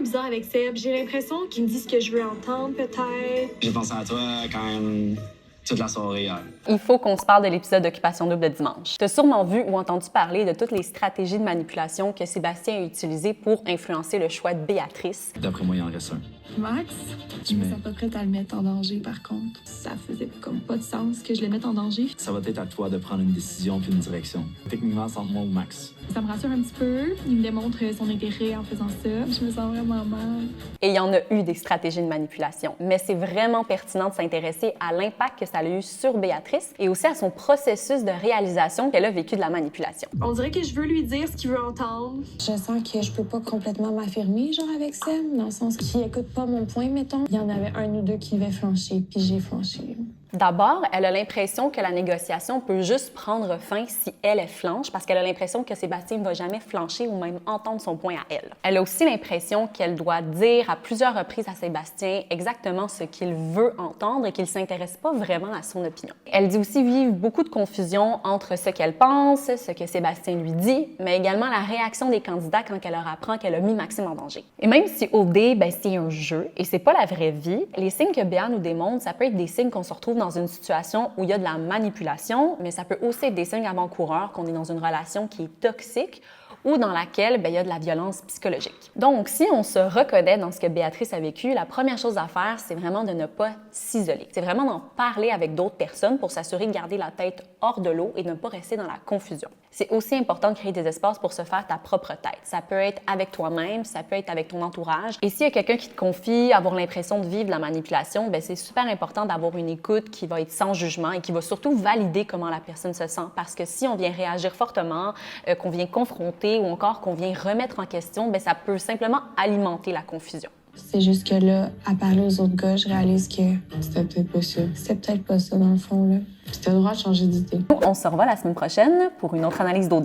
bizarre avec Seb. J'ai l'impression qu'il me dit ce que je veux entendre, peut-être. J'ai pensé à toi quand même toute la soirée hier. Il faut qu'on se parle de l'épisode d'Occupation double de dimanche. Tu as sûrement vu ou entendu parler de toutes les stratégies de manipulation que Sébastien a utilisées pour influencer le choix de Béatrice. D'après moi, il en reste un. Max, je me sens pas prête à le mettre en danger, par contre. Ça faisait comme pas de sens que je le mette en danger. Ça va être à toi de prendre une décision puis une direction. Techniquement, c'est entre moi ou Max. Ça me rassure un petit peu. Il me démontre son intérêt en faisant ça. Je me sens vraiment mal. Et il y en a eu des stratégies de manipulation, mais c'est vraiment pertinent de s'intéresser à l'impact que ça a eu sur Béatrice et aussi à son processus de réalisation qu'elle a vécu de la manipulation. On dirait que je veux lui dire ce qu'il veut entendre. Je sens que je peux pas complètement m'affirmer, genre, avec Seb, dans le sens qu'il écoute pas mon point, mettons. Il y en avait un ou deux qui devaient flancher, puis j'ai flanché. D'abord, elle a l'impression que la négociation peut juste prendre fin si elle flanche, parce qu'elle a l'impression que Sébastien ne va jamais flancher ou même entendre son point à elle. Elle a aussi l'impression qu'elle doit dire à plusieurs reprises à Sébastien exactement ce qu'il veut entendre et qu'il ne s'intéresse pas vraiment à son opinion. Elle dit aussi vivre beaucoup de confusion entre ce qu'elle pense, ce que Sébastien lui dit, mais également la réaction des candidats quand elle leur apprend qu'elle a mis Maxime en danger. Et même si OD, c'est un jeu et c'est pas la vraie vie, les signes que Béa nous démontre, ça peut être des signes qu'on se retrouve dans une situation où il y a de la manipulation, mais ça peut aussi être des signes avant-coureurs qu'on est dans une relation qui est toxique ou dans laquelle il y a de la violence psychologique. Donc, si on se reconnaît dans ce que Béatrice a vécu, la première chose à faire, c'est vraiment de ne pas s'isoler. C'est vraiment d'en parler avec d'autres personnes pour s'assurer de garder la tête hors de l'eau et de ne pas rester dans la confusion. C'est aussi important de créer des espaces pour se faire ta propre tête. Ça peut être avec toi-même, ça peut être avec ton entourage. Et s'il y a quelqu'un qui te confie avoir l'impression de vivre de la manipulation, c'est super important d'avoir une écoute qui va être sans jugement et qui va surtout valider comment la personne se sent. Parce que si on vient réagir fortement, qu'on vient confronter ou encore qu'on vient remettre en question, ça peut simplement alimenter la confusion. C'est juste que là, à parler aux autres gars, je réalise que c'était peut-être pas ça. C'était peut-être pas ça, dans le fond, là. Puis t'as le droit de changer d'idée. On se revoit la semaine prochaine pour une autre analyse d'OD.